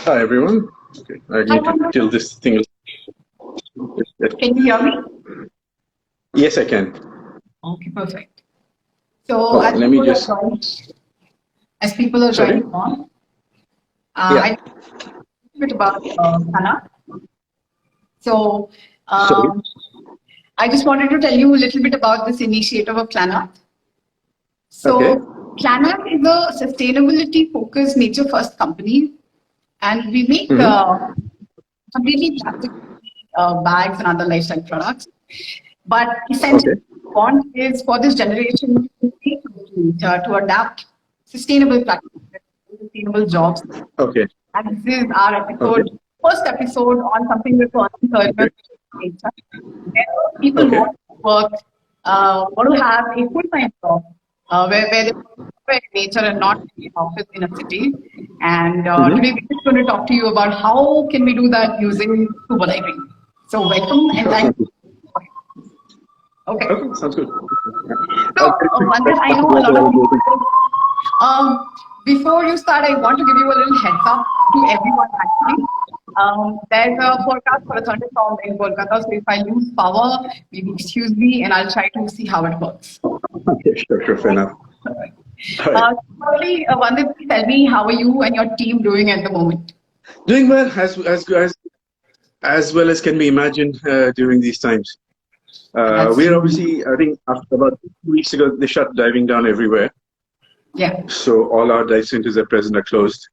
Hi everyone. Okay, I Hi, need to till this thing is. can you hear me? Yes, I can. Okay, perfect. So Hold on, let me just. as people are Sorry. joining on, I Yeah. a bit about Hannah. So Sorry. I just wanted to tell you a little bit about this initiative of Clanath. Okay. So Clanath is a sustainability-focused, nature-first company, and we make Mm-hmm. completely plastic bags and other lifestyle products. But essentially, Okay. what we want is for this generation to adapt sustainable practices, sustainable jobs. Okay. And this is our Okay. first episode on something we're calling Okay. career nature. Where people Okay. want to work, want to have a full-time job where they work in nature and not in an office in a city. And today Mm-hmm. we're just going to talk to you about how can we do that using scuba diving. So welcome and Sure. thank Sounds good. you. Okay. Okay. Sounds good. So, one that I know a lot of Okay. people. Before you start, I want to give you a little heads up to everyone actually. There's a forecast for a thunderstorm in Kolkata, so if I lose power, maybe excuse me, and I'll try to see how it works. Sure. Sure. Fair Right? enough. All right. Firstly, Vandit, please tell me how are you and your team doing at the moment? Doing well as well as can be imagined during these times. That's We're obviously, I think, after about 2 weeks ago, they shut diving down everywhere. yeah. So all our dive centers at present are closed.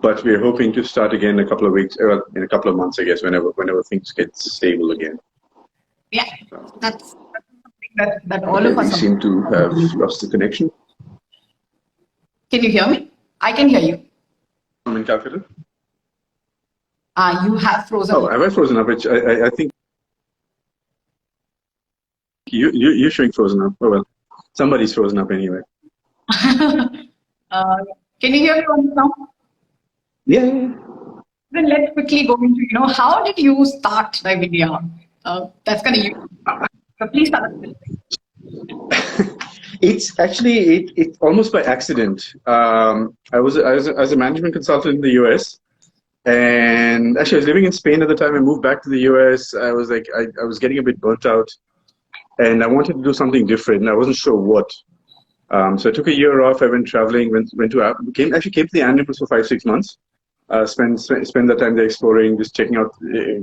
But we're hoping to start again in a couple of weeks, well, in a couple of months, I guess, whenever things get stable again. Yeah, that's something that all Okay, of we us seem to have are. lost the connection. Can you hear me? I can hear you. I'm in Calcutta. You have Oh, frozen. have I frozen up? I think you're showing frozen up. Oh well, somebody's frozen up anyway. uh, can you hear me on now? Yeah. Then let's quickly go into, how did you start the video? That's kind of you. So please start us. It's actually it's almost by accident. I was a management consultant in the US, and actually I was living in Spain at the time. I moved back to the US. I was like I was getting a bit burnt out, and I wanted to do something different. And I wasn't sure what. So I took a year off. I went traveling. Went to came to the Andamans for 5 6 months. Spend the time there exploring, just checking out,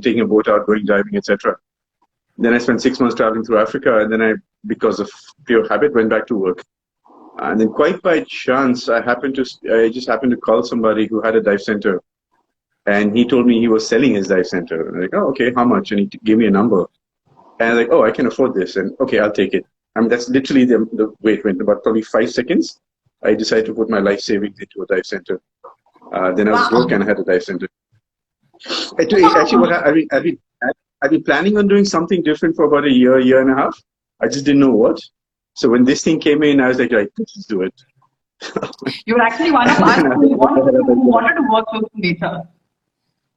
taking a boat out, going diving, etc. Then I spent 6 months traveling through Africa, and then because of pure habit, went back to work. And then, quite by chance, I just happened to call somebody who had a dive center, and he told me he was selling his dive center. And I'm like, oh, okay, how much? And he gave me a number, and I'm like, oh, I can afford this, and okay, I'll take it. I mean, that's literally the wait. Went about probably 5 seconds. I decided to put my life savings into a dive center. Then I was broke Wow. and I had a dive center. Actually, I've been planning on doing something different for about a year and a half. I just didn't know what. So when this thing came in, I was like, right, let's do it. You were actually one of And us then I who wanted to work with nature.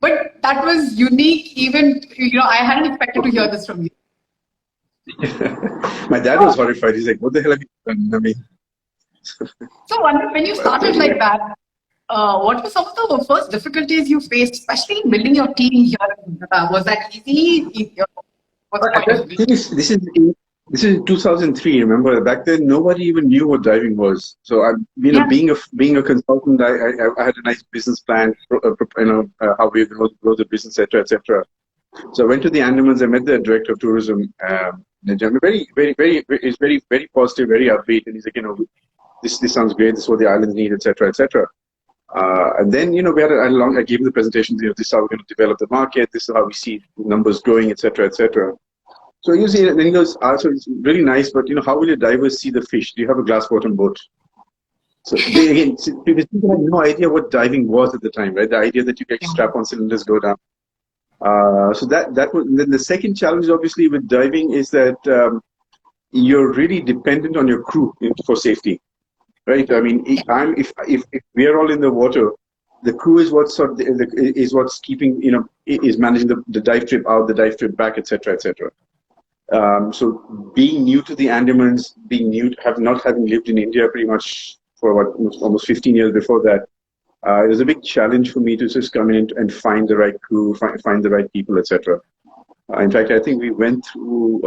But that was unique, even, I hadn't expected to hear this from you. my dad was horrified. He's like, what the hell have you done? I mean, So, when you started like that, what were some of the first difficulties you faced, especially in building your team here? Was that easy? Was it quite difficult? this is 2003. Remember, back then nobody even knew what diving was. So Yeah. being a consultant, I had a nice business plan. How we grow the business, etc., etc. So I went to the Andamans. I met the director of tourism. He's very positive, very upbeat, and he's like, this sounds great. This is what the islands need, etc., etc. And then, we had I gave him the presentation. This is how we're going to develop the market. This is how we see numbers growing, etc., etc. So you see, then he goes, so it's really nice, but how will your divers see the fish? Do you have a glass bottom boat? So people had no idea what diving was at the time, right? The idea that you can strap on cylinders, go down. So that was. Then the second challenge, obviously, with diving is that you're really dependent on your crew for safety, right? I mean, if we are all in the water, the crew is is what's keeping is managing the dive trip out, the dive trip back, etc., etc. So being new to the Andamans, not having lived in India pretty much for almost 15 years before that, It was a big challenge for me to just come in and find the right crew, find the right people, etc. In fact, I think we went through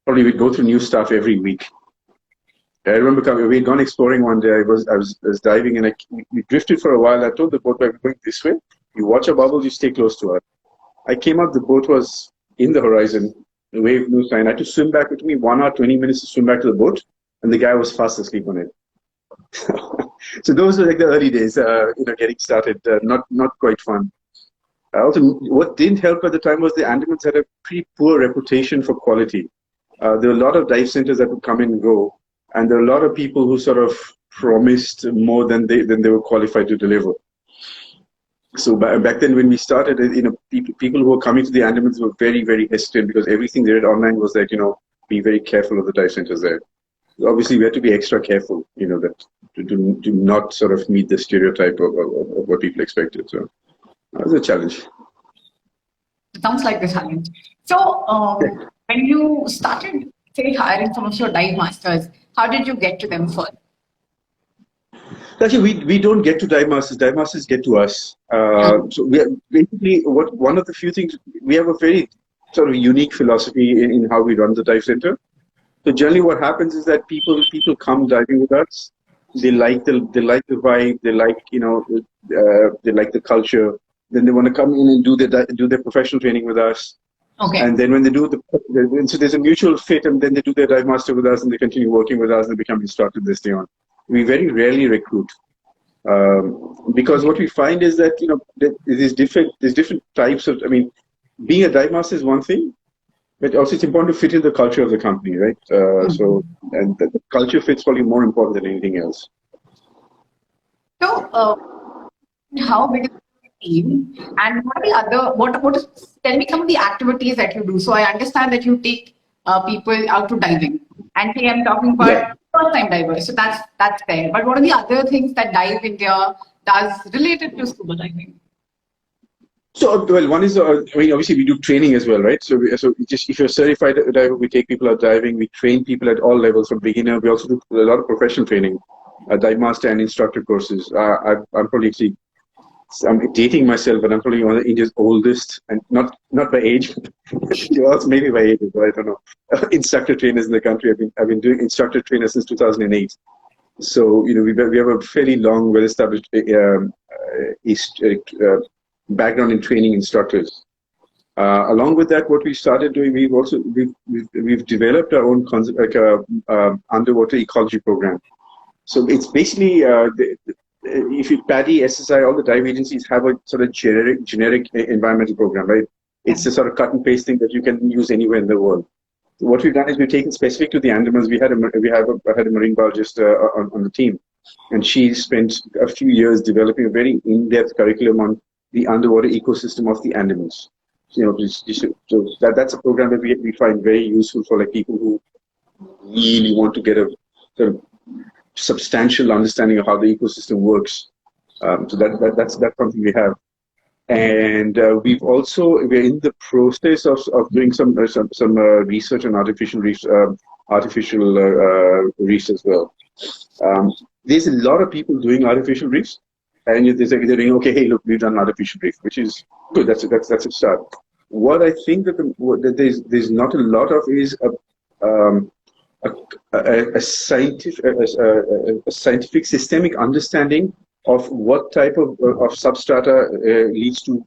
probably we'd go through new stuff every week. I remember we'd gone exploring one day. I was diving and we drifted for a while. I told the boat, we're going this way. You watch a bubble, you stay close to us. I came up, the boat was in the horizon, the wave, no sign. I had to swim back. It took me 1 hour, 20 minutes to swim back to the boat, and the guy was fast asleep on it. So those were like the early days, getting started, not quite fun. Also, what didn't help at the time was the Andamans had a pretty poor reputation for quality. There were a lot of dive centers that would come in and go, and there were a lot of people who sort of promised more than they were qualified to deliver. So back then, when we started, people who were coming to the Andamans were very, very hesitant because everything they read online was that, be very careful of the dive centers there. Obviously, we had to be extra careful, that to not sort of meet the stereotype of what people expected. So that was a challenge. Sounds like a challenge. So when you started, say, hiring some of your dive masters, how did you get to them first? Actually, we don't get to dive masters. Dive masters get to us. So we are basically one of the few things, we have a very sort of unique philosophy in how we run the dive center. So generally, what happens is that people come diving with us. They like the vibe. They like they like the culture. Then they want to come in and do their professional training with us. Okay. And then when they do so there's a mutual fit, and then they do their dive master with us, and they continue working with us and become instructors this day on. We very rarely recruit because what we find is that there's different types of. I mean, being a dive master is one thing, but also it's important to fit in the culture of the company, right? So and the culture fit's probably more important than anything else. So, how big is the team, and what are the other? Tell me some of the activities that you do. So I understand that you take people out to diving, and here I'm talking about first-time divers. So that's there. But what are the other things that Dive India does related to scuba diving? So, well, one is, obviously we do training as well, right? So, if you're a certified diver, we take people out diving. We train people at all levels from beginner. We also do a lot of professional training, dive master and instructor courses. I'm probably I'm dating myself, but I'm probably one of India's oldest, and not by age, maybe by age, but I don't know. Instructor trainers in the country. I've been doing instructor trainer since 2008. So we have a fairly long, well-established background in training instructors. Along with that, what we started doing, we've developed our own concept, like underwater ecology program. So it's basically if you PADI, SSI, all the dive agencies have a sort of generic environmental program, right? It's a sort of cut and paste thing that you can use anywhere in the world. So what we've done is we've taken specific to the Andamans. I had a marine biologist on the team, and she spent a few years developing a very in-depth curriculum on the underwater ecosystem of the Andamans. So that's a program that we find very useful for like people who really want to get a sort of substantial understanding of how the ecosystem works. So that's something we have, and we're in the process of doing some research on artificial reefs as well. There's a lot of people doing artificial reefs, and they're saying, okay, hey, look, we've done artificial reef, which is good. That's a start. What I think that there's not a lot of is a scientific systemic understanding of what type of substrata leads to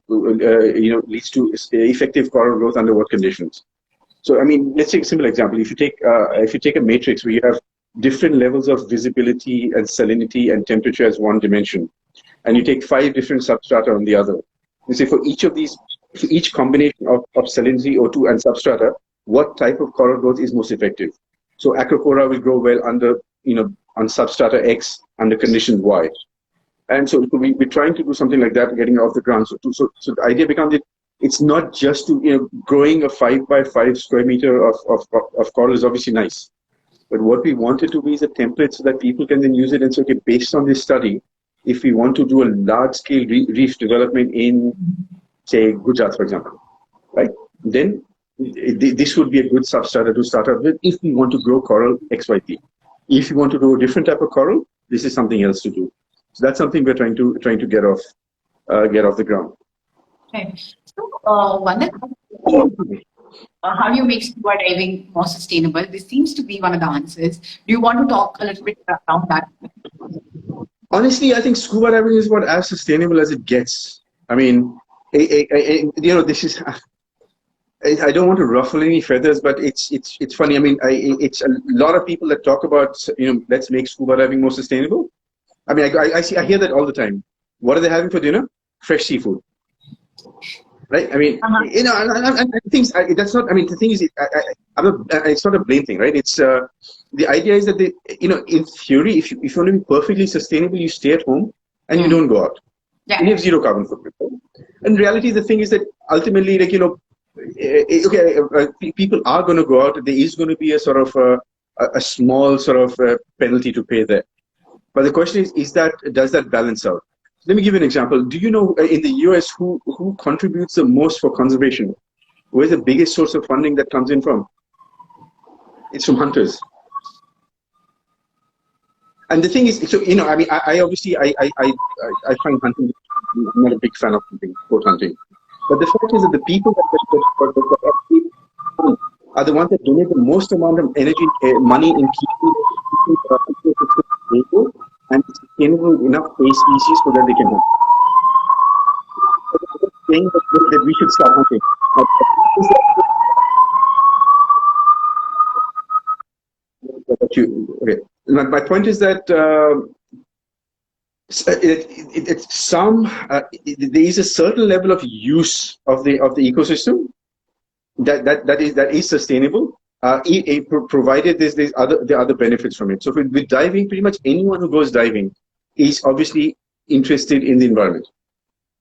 effective coral growth under what conditions. So I mean, let's take a simple example. If you take a matrix where you have different levels of visibility and salinity and temperature as one dimension, and you take 5 different substrata on the other, you say for each combination of salinity, O2, and substrata, what type of coral growth is most effective? So acropora will grow well under, on substrata X under condition Y. And so we're trying to do something like that, getting it off the ground. So the idea becomes it's not just to, growing a 5 by 5 square meter of coral is obviously nice. But what we wanted to be is a template so that people can then use it and say, okay, based on this study, if we want to do a large scale reef development in, say, Gujarat, for example, right? Then this would be a good substrata to start out with if we want to grow coral XYZ. If you want to grow a different type of coral, this is something else to do. So that's something we're trying to get off the ground. Okay. So, Vandit, how do you make scuba diving more sustainable? This seems to be one of the answers. Do you want to talk a little bit around that? Honestly, I think scuba diving is about as sustainable as it gets. I mean, this is. I don't want to ruffle any feathers, but it's funny. I mean, it's a lot of people that talk about, let's make scuba diving more sustainable. I mean, I hear that all the time. What are they having for dinner? Fresh seafood, right? I mean, and things. That's not. I mean, the thing is, it's not a blame thing, right? It's the idea is that in theory, if you want to be perfectly sustainable, you stay at home and you don't go out. Yeah. And you have zero carbon footprint. Right? In reality, the thing is that ultimately, people are going to go out. There is going to be a sort of a small sort of penalty to pay there. But the question is does that balance out? Let me give you an example. Do you know in the US who contributes the most for conservation? Where's the biggest source of funding that comes in from? It's from hunters. And the thing is, so I mean, I obviously I find hunting. I'm not a big fan of hunting, sport hunting. But the fact is that the people that are the ones that donate the most amount of energy, money in keeping stable and sustainable enough prey species so that they can hunt. I'm not saying that we should stop hunting. Okay. My point is that there is a certain level of use of the ecosystem that is sustainable, provided there's other benefits from it. So with diving, pretty much anyone who goes diving is obviously interested in the environment,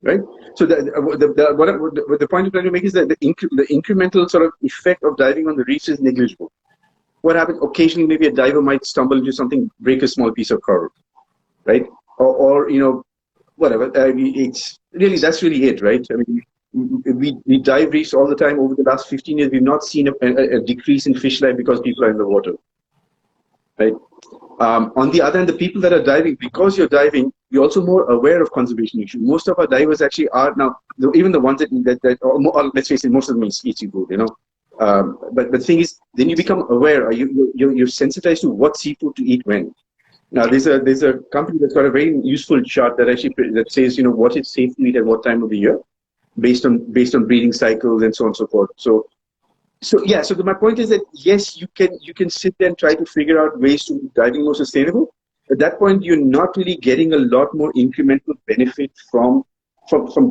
right? So the point I'm trying to make is that the incremental sort of effect of diving on the reefs is negligible. What happens occasionally? Maybe a diver might stumble into something, break a small piece of coral, right? Or whatever. It's really that's really it, right? I mean, we dive reefs all the time. Over the last 15 years, we've not seen a decrease in fish life because people are in the water, right? On the other hand, the people that are diving, because you're diving, you're also more aware of conservation issues. Most of our divers actually are now, even the ones that or let's face it, most of them eat seafood, But the thing is, then you become aware. You're sensitized to what seafood to eat when. Now there's a company that's got a very useful chart that says what is safe to eat at what time of the year, based on breeding cycles and so on and so forth. So my point is that yes, you can sit there and try to figure out ways to make diving more sustainable. At that point, you're not really getting a lot more incremental benefit from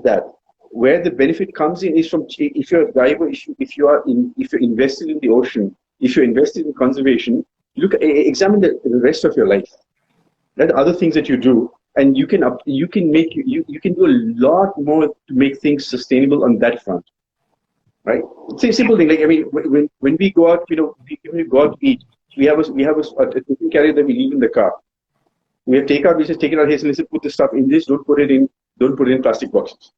that. Where the benefit comes in is from if you're a diver, if you're invested in the ocean, if you're invested in conservation, examine the rest of your life. There are other things that you do, and you can do a lot more to make things sustainable on that front, right? It's a simple thing. Like I mean, when we go out, when we go out to eat, we have a tiffin carrier that we leave in the car. We have takeout. We just take it out here. So listen, put the stuff in this. Don't put it in plastic boxes.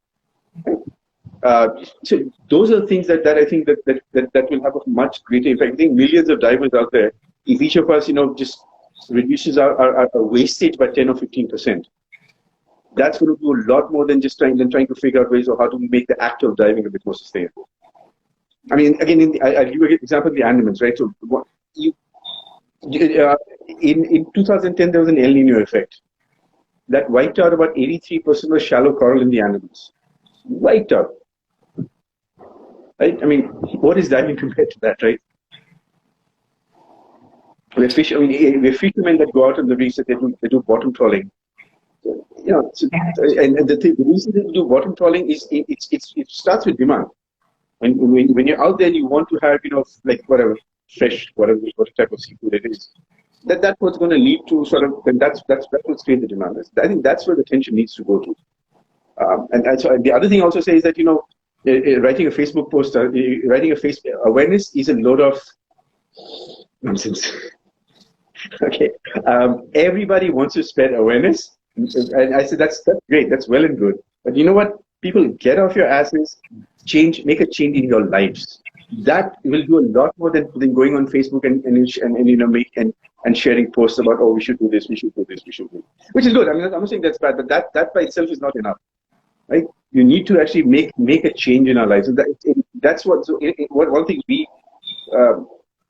So those are the things that I think that will have a much greater impact. I think millions of divers out there, if each of us just reduces our wastage by 10 or 15%, that's going to do a lot more than just trying to figure out ways of how to make the act of diving a bit more sustainable. I mean, again, I'll give you an example of the Andamans, right? So in 2010 there was an El Nino effect that wiped out about 83% of shallow coral in the Andamans. Wiped out. Right? I mean, what is diving compared to that, right? We're fishermen that go out on the reefs that they do bottom trawling. So, and the reason they do bottom trawling is it starts with demand. When you're out there, you want to have like whatever fresh, whatever type of seafood it is. That's what's going to lead to sort of. Then that's what's create the demand. I think that's where the tension needs to go to. And so the other thing I also say is that writing a Facebook post, writing a Facebook awareness is a load of nonsense. Okay, everybody wants to spread awareness, and I said that's great, that's well and good. But you know what? People, get off your asses, make a change in your lives. That will do a lot more than going on Facebook and and sharing posts about, oh, we should do this, we should do this, we should do this, which is good. I mean, I'm not saying that's bad, but that by itself is not enough, right? You need to actually make a change in our lives, and that's what. So, one thing uh,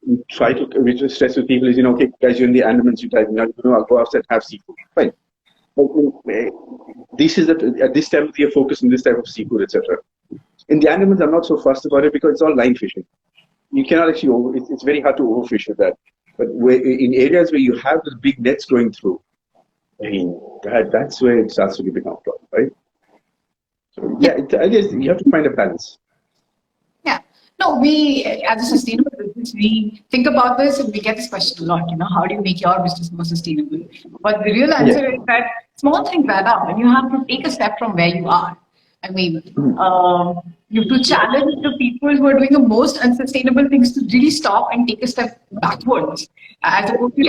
we try to stress with people is, okay, guys, you're in the Andamans, you type, I'll go outside, have seafood, fine. But this is at this time of year, focus on this type of seafood, etc. In the Andamans, I'm not so fussed about it because it's all line fishing. You cannot actually it's very hard to overfish with that. But in areas where you have the big nets going through, I mean, that's where it starts to become a problem, right? So yeah, I guess you have to find a balance. Yeah. No, we, as a sustainable business, we think about this and we get this question a lot, how do you make your business more sustainable? But the real answer is that small things add up and you have to take a step from where you are. I mean, you have to challenge the people who are doing the most unsustainable things to really stop and take a step backwards. As opposed to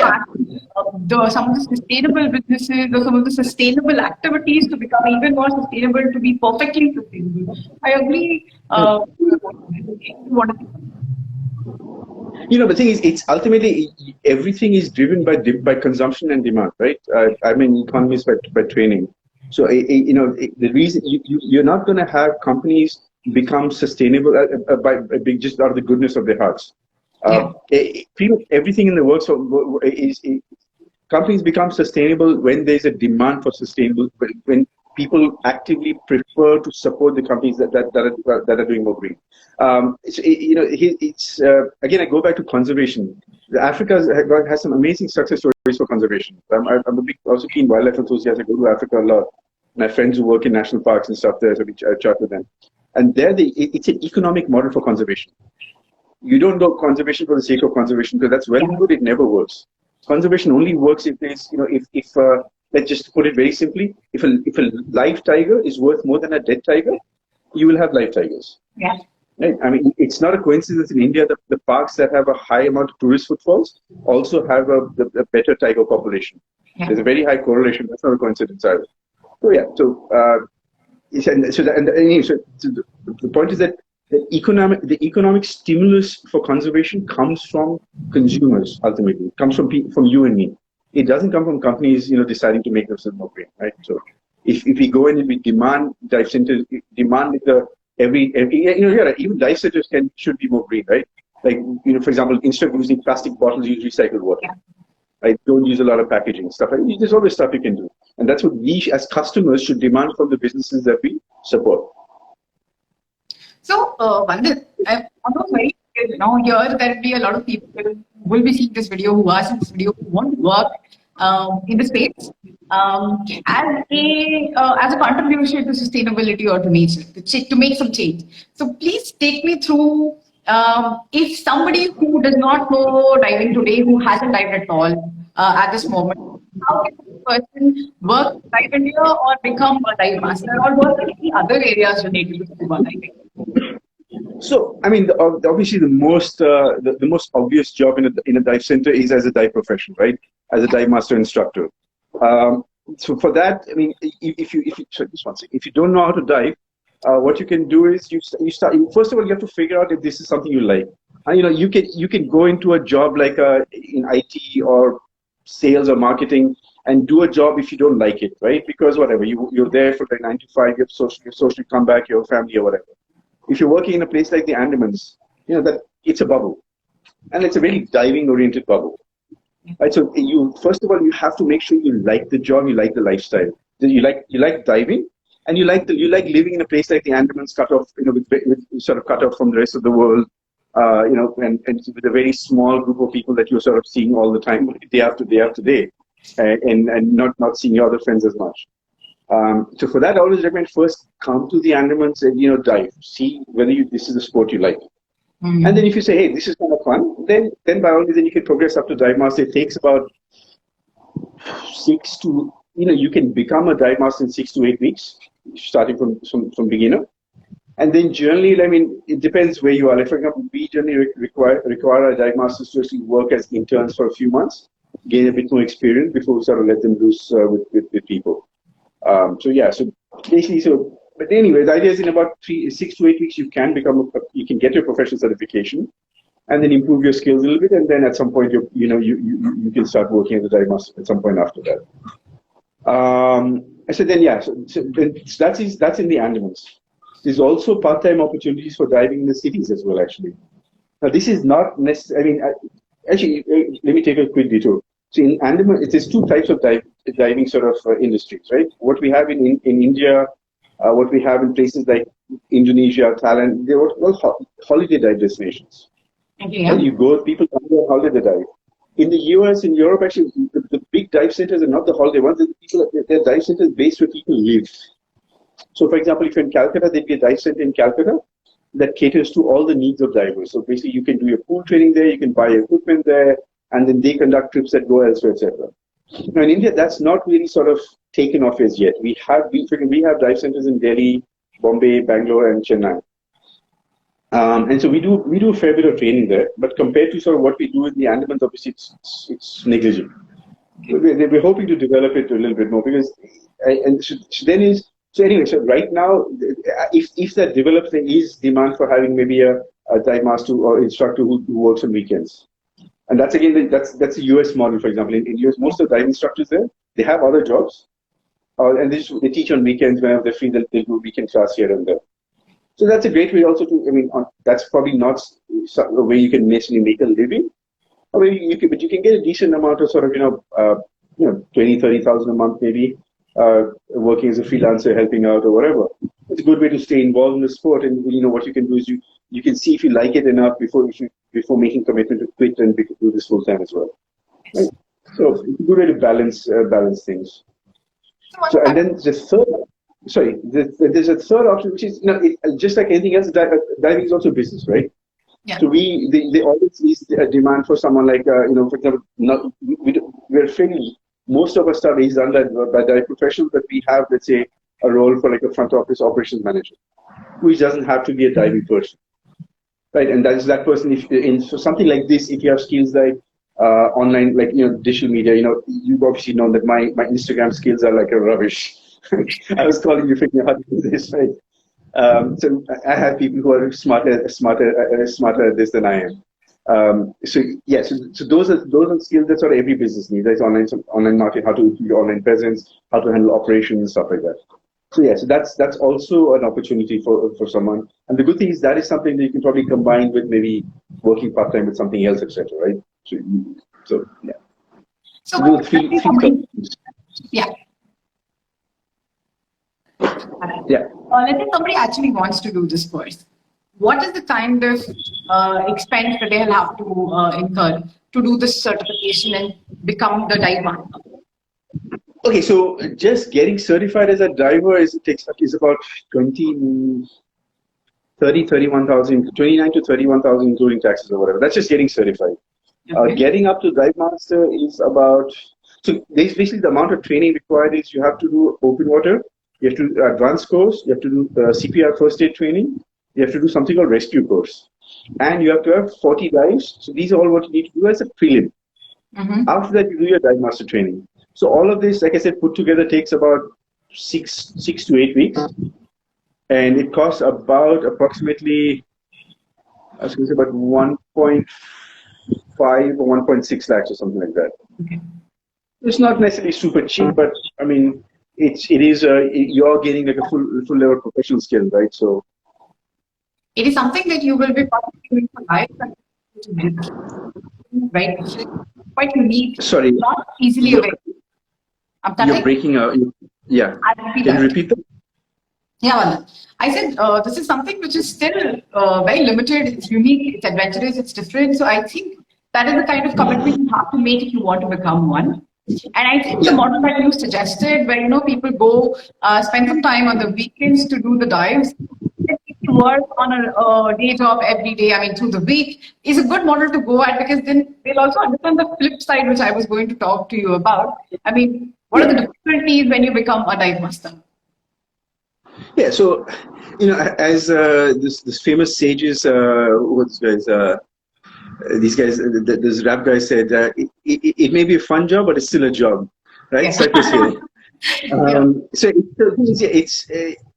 some of the sustainable businesses or some of the sustainable activities to become even more sustainable, to be perfectly sustainable. I agree. The thing is, it's ultimately everything is driven by consumption and demand, right? I'm an economist by training. So, the reason you're not going to have companies become sustainable just out of the goodness of their hearts. Pretty much everything in the world is companies become sustainable when there's a demand for sustainable, when people actively prefer to support the companies that are doing more green. Again, I go back to conservation. Africa has some amazing success stories for conservation. I'm a big, also keen wildlife enthusiast. I go to Africa a lot. My friends who work in national parks and stuff there, so I chat with them. And there, it's an economic model for conservation. You don't do conservation for the sake of conservation, because that's well and good. It never works. Conservation only works if there's, if let's just put it very simply, if a live tiger is worth more than a dead tiger, you will have live tigers. Yeah. Right? I mean, it's not a coincidence in India that the parks that have a high amount of tourist footfalls also have a better tiger population. Yeah. There's a very high correlation. That's not a coincidence either. So yeah. The point is that the economic stimulus for conservation comes from consumers. Ultimately, it comes from you and me. It doesn't come from companies, deciding to make themselves more green, right? So if we go in and we demand dive centers, even dive centers should be more green, right? Like, for example, instead of using plastic bottles, use recycled water. Yeah. Right? Don't use a lot of packaging stuff. There's always stuff you can do, and that's what we as customers should demand from the businesses that we support. So, Vandit, I'm also very curious, here there will be a lot of people who will be seeing this video, who are seeing this video, who want to work in the space as a contribution to sustainability or to nature, to make some change. So please take me through, if somebody who does not know diving today, who hasn't dived at all at this moment, how can this person work in dive India or become a dive master or work in any other areas related to scuba diving? So, I mean, obviously, the most obvious job in a dive center is as a dive professional, right? As a dive master instructor. So for that, I mean, if you don't know how to dive, what you can do is you start. First of all, you have to figure out if this is something you like. And, you can go into a job like in IT or sales or marketing and do a job if you don't like it, right? Because whatever, you're there for like 9 to 5, you have social come back, your family or whatever. If you're working in a place like the Andamans, that it's a bubble, and it's a very diving-oriented bubble, right? So first of all, you have to make sure you like the job, you like the lifestyle, you like diving, and you like living in a place like the Andamans, cut off, with sort of cut off from the rest of the world, and with a very small group of people that you're sort of seeing all the time, day after day after day, and not seeing your other friends as much. So for that, I always recommend first come to the Andamans and dive, see whether this is a sport you like, and then if you say, hey, this is kind of fun, then by all means, then you can progress up to dive master. It takes about 6 to you can become a dive master in 6 to 8 weeks, starting from beginner, and then generally, I mean, it depends where you are. Like for example, we generally require our dive masters to actually work as interns for a few months, gain a bit more experience before we sort of let them loose with people. So basically, but anyway, the idea is in about 6 to 8 weeks, you can get your professional certification. and then improve your skills a little bit, and then at some point you can start working as a dive master at some point after that. So that's in the Andamans. There's also part-time opportunities for diving in the cities as well, actually. Now, this is not necessarily, let me take a quick detour. So in Andaman, it is two types of diving sort of industries, right? What we have in India, what we have in places like Indonesia, Thailand, they're all holiday dive destinations. Yeah. And you go, people come there on holiday dive. In the US, in Europe, actually, the big dive centers are not the holiday ones. They're dive centers based where people live. So, for example, if you're in Calcutta, there'd be a dive center in Calcutta that caters to all the needs of divers. So basically, you can do your pool training there, you can buy equipment there, and then they conduct trips that go elsewhere, etc. Now, in India, that's not really sort of taken off as yet. We have dive centers in Delhi, Bombay, Bangalore, and Chennai. And so we do a fair bit of training there, but compared to sort of what we do in the Andamans, obviously it's negligible. We're hoping to develop it a little bit more because, so right now, if that develops, there is demand for having maybe a dive master or instructor who works on weekends. And that's again, that's a US model, for example. In US, most of the dive instructors there, they have other jobs, and they teach on weekends whenever they feel that they'll do weekend class here and there. So that's a great way also that's probably not a way you can necessarily make a living. Or maybe but you can get a decent amount of sort of, 20, 30,000 a month maybe, working as a freelancer, helping out or whatever. It's a good way to stay involved in the sport. And what you can do is you can see if you like it enough before making commitment to quit and do this full time as well. Right? So it's a good way to balance things. So and then there's a third option, which is just like anything else, diving is also business, right? Yeah. So they always is a demand for someone like for example, we're fairly, most of our stuff is done by dive professionals, but we have, let's say, a role for like a front office operations manager, which doesn't have to be a diving person, right? And that person, for something like this, if you have skills like online, like digital media, you've obviously known that my Instagram skills are like a rubbish. I was calling you figuring out how to do this, right? So I have people who are smarter at this than I am. So those are skills that sort of every business needs. There's online marketing, how to do your online presence, how to handle operations and stuff like that. So that's also an opportunity for someone. And the good thing is that is something that you can probably combine with maybe working part time with something else, etc. Right? So yeah. So three yeah. Yeah. Let's say somebody actually wants to do this course. What is the kind of expense that they'll have to incur to do this certification and become the dive master? Okay, so just getting certified as a diver is about 29 to 31,000 including taxes or whatever. That's just getting certified. Okay. Getting up to dive master is about, so basically the amount of training required is you have to do open water, you have to do advanced course, you have to do CPR first aid training, you have to do something called rescue course, and you have to have 40 dives. So these are all what you need to do as a prelim. Mm-hmm. After that, you do your dive master training. So all of this, like I said, put together takes about six to 8 weeks, and it costs about approximately, I was going to say about 1.5 or 1.6 lakhs or something like that. Okay. It's not necessarily super cheap, but I mean, it is you're getting like a full level professional skill, right? So it is something that you will be doing for life, right? Quite unique. Sorry, not easily available. You're breaking out. Yeah. Can you repeat that? Yeah, well, I said this is something which is still very limited. It's unique. It's adventurous. It's different. So I think that is the kind of commitment you have to make if you want to become one. And I think the model that you suggested, where people go spend some time on the weekends to do the dives, work on a day job every day, I mean through the week, is a good model to go at, because then they'll also understand the flip side, which I was going to talk to you about. I mean, what are the difficulties when you become a dive master? Yeah, so as this famous sages, these guys, this rap guy said, it may be a fun job, but it's still a job, right? Yeah. So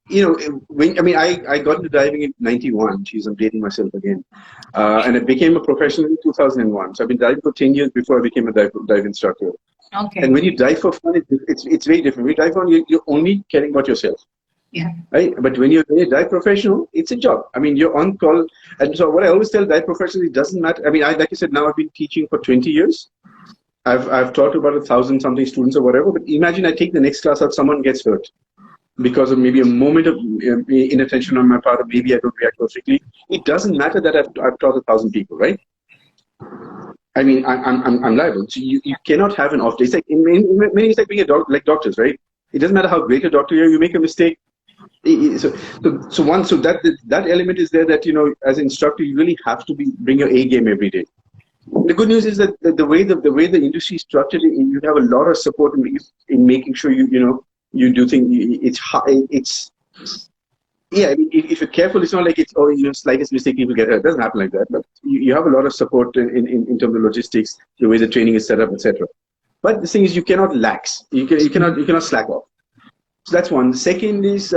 I got into diving in '91. Geez, I'm dating myself again. And I became a professional in 2001. So I've been diving for 10 years before I became a dive instructor. Okay. And when you dive for fun, it's very different. When you dive for fun, you're only caring about yourself. Yeah. Right? But when you're a dive professional, it's a job. I mean, you're on call. And so what I always tell dive professionals, it doesn't matter. I mean, like I said, now I've been teaching for 20 years. I've taught to about 1,000-something students or whatever. But imagine I take the next class out, someone gets hurt because of maybe a moment of inattention on my part, or maybe I don't react perfectly. It doesn't matter that I've taught 1,000 people, right? I mean, I'm liable. So you cannot have an off day. It's like it's like being like doctors, right? It doesn't matter how great a doctor you are. You make a mistake. So that element is there that as an instructor you really have to bring your A game every day. The good news is that the way the industry is structured, you have a lot of support in making sure you do things. It's I mean, if you're careful, it's not like it's slightest mistake people get hurt. It doesn't happen like that. But you have a lot of support in terms of logistics, the way the training is set up, etc. But the thing is, you cannot lax. You cannot slack off. So that's one. The second is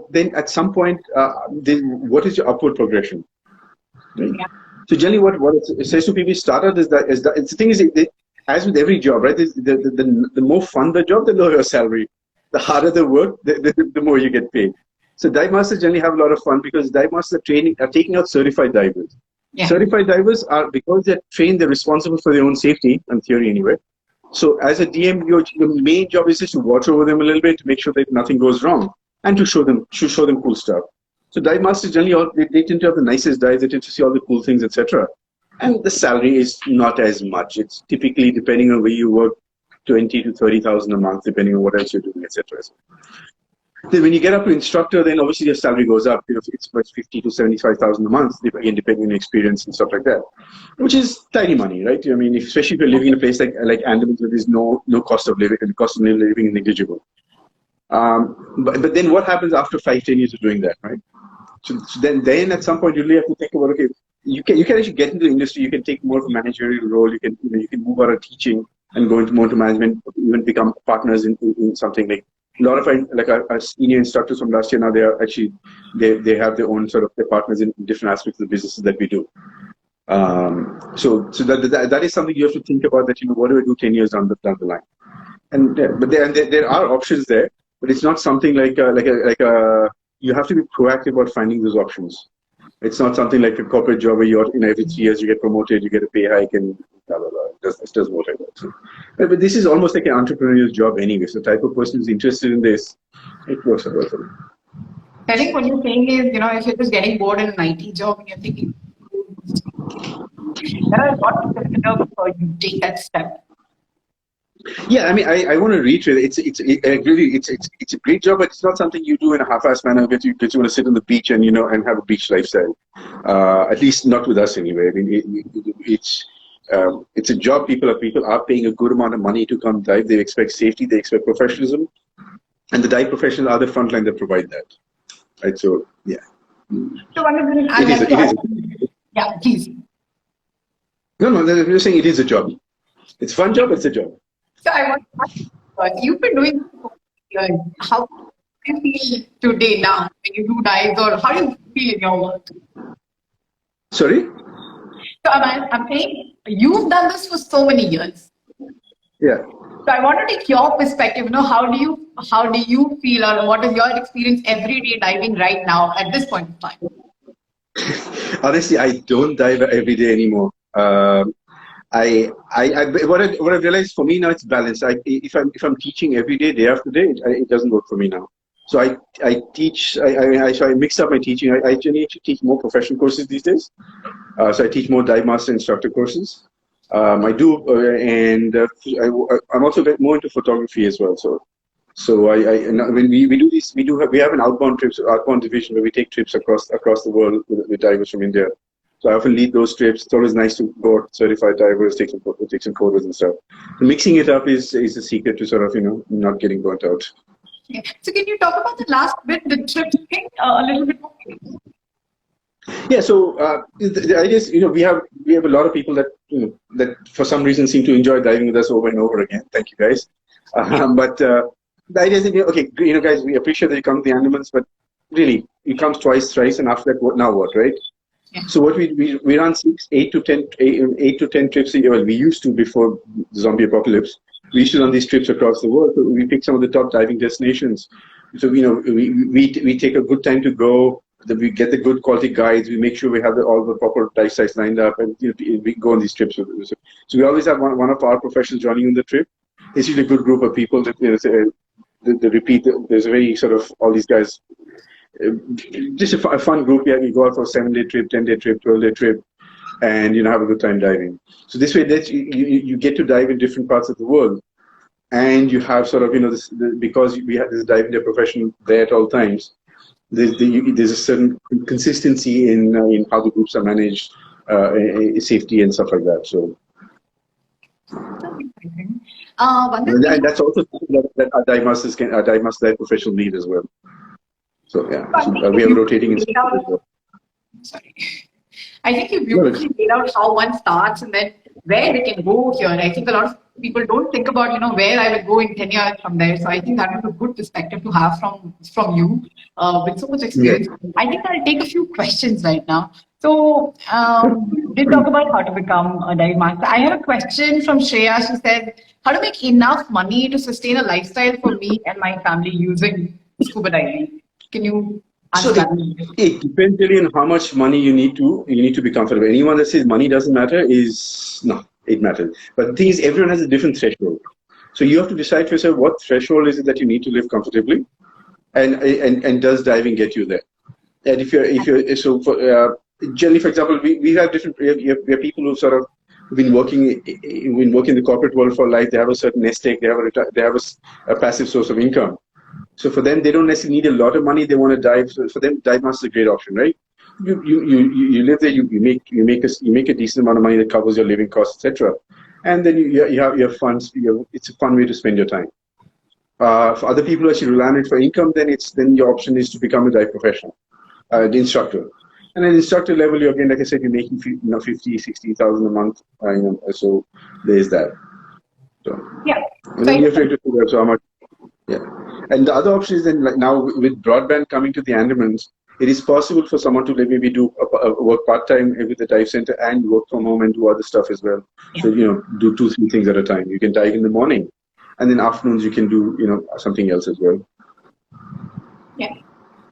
then at some point, what is your upward progression? Right? Yeah. So generally, what it says to people started is that the thing is, as with every job, right? The more fun the job, the lower your salary. The harder the work, the more you get paid. So dive masters generally have a lot of fun because dive masters are taking out certified divers. Yeah. Certified divers are, because they're trained, they're responsible for their own safety, in theory anyway. So as a DM, your main job is just to watch over them a little bit to make sure that nothing goes wrong and to show them cool stuff. So dive masters generally, they tend to have the nicest dives, they tend to see all the cool things, etc. And the salary is not as much. It's typically, depending on where you work, 20 to 30,000 a month, depending on what else you're doing, etc. Then when you get up to instructor, then obviously your salary goes up. It's about 50 to 75,000 a month, again depending on experience and stuff like that, which is tiny money, right? I mean, especially if you're living in a place like Andamans, where there's no cost of living, and the cost of living is negligible. But then what happens after 5-10 years of doing that, right? So then at some point you really have to think about, okay, you can actually get into the industry. You can take more of a managerial role. You can move out of teaching and go into more into management, even become partners in something like. A lot of our senior instructors from last year now, they are actually they have their own sort of their partners in different aspects of the businesses that we do. So that is something you have to think about. That what do I do 10 years down the line? And but there are options there, but it's not something like you have to be proactive about finding those options. It's not something like a corporate job where every 3 years you get promoted, you get a pay hike, and blah blah blah. It doesn't work like that. So, but this is almost like an entrepreneurial job anyway. So the type of person who's interested in this, it works out well for them. I think what you're saying is, if you're just getting bored in an IT job and you're thinking, there are a lot to consider before you take that step. Yeah, I mean, I want to reiterate. It's a great job, but it's not something you do in a half-assed manner because you want to sit on the beach and and have a beach lifestyle. At least not with us anyway. I mean, it's a job. People are paying a good amount of money to come dive. They expect safety. They expect professionalism, and the dive professionals are the front line that provide that. Right. So yeah. So yeah, please. No. I'm just saying it is a job. It's a fun job. It's a job. So I want to ask you, you've been doing years. How do you feel today now when you do dives, or how do you feel in your work? Sorry? So I'm saying you've done this for so many years. Yeah. So I want to take your perspective. How do you feel, or what is your experience everyday diving right now at this point in time? Honestly, I don't dive every day anymore. What I've realized for me now, it's balance. If I'm teaching every day after day, it doesn't work for me now. So I teach. I mix up my teaching. I generally teach more professional courses these days. So I teach more dive master instructor courses. I do, and I'm also more into photography as well. So when we do this, we have an outbound division where we take trips across the world with divers from India. So I often lead those trips. It's always nice to go out certified divers, take some photos and stuff. So mixing it up is the secret to sort of not getting burnt out. Okay. So can you talk about the last bit, the trip thing, a little bit more? Yeah. So the idea is we have a lot of people that that for some reason seem to enjoy diving with us over and over again. Thank you guys. But the idea is that okay, guys, we appreciate that you come to the Andamans, but really, you come twice, thrice, and after that, now what, right? Yeah. So what we run 8 to 10 trips a year. Well, we used to before the zombie apocalypse. We used to run these trips across the world. So we pick some of the top diving destinations. So we take a good time to go. We get the good quality guides. We make sure we have all the proper dive sites lined up, and we go on these trips. So we always have one of our professionals joining on the trip. It's usually a good group of people that the repeat. There's a very sort of all these guys. Just a fun group. Yeah, we go out for a 7-day trip, 10-day trip, 12-day trip, and have a good time diving. So this way, that you get to dive in different parts of the world, and you have sort of because we have this diving profession there at all times. There's a certain consistency in how the groups are managed, safety and stuff like that. So. And that's also something that our dive masters dive professional need as well. So yeah, we have rotating instructors as well. Sorry. I think you beautifully laid out how one starts and then where they can go here. I think a lot of people don't think about, where I will go in 10 years from there. So I think that was a good perspective to have from you with so much experience. Yeah. I think I'll take a few questions right now. So we did talk about how to become a dive master. I have a question from Shreya. She said, how to make enough money to sustain a lifestyle for me and my family using scuba diving? Can you answer that? It depends really on how much money you need to be comfortable. Anyone that says money doesn't matter it matters. But the thing is, everyone has a different threshold. So you have to decide for yourself what threshold is it that you need to live comfortably, and does diving get you there? And if you're so for generally, for example, we have different. We have people who sort of been working in the corporate world for life. They have a certain nest egg. They have a passive source of income. So for them, they don't necessarily need a lot of money. They want to dive. So for them, dive master is a great option, right? You live there. You make a decent amount of money that covers your living costs, etc. And then you have funds. It's a fun way to spend your time. For other people who actually rely on it for income, then your option is to become a dive professional, the instructor. And at instructor level, again, like I said, you're making 50, 60,000 a month. So there's that. So yeah. And then you have to figure out how much. Yeah. And the other option is then, like now with broadband coming to the Andamans, it is possible for someone to maybe do work part-time with the dive center and work from home and do other stuff as well. Yeah. So, do 2-3 things at a time. You can dive in the morning, and then afternoons you can do, something else as well. Yeah.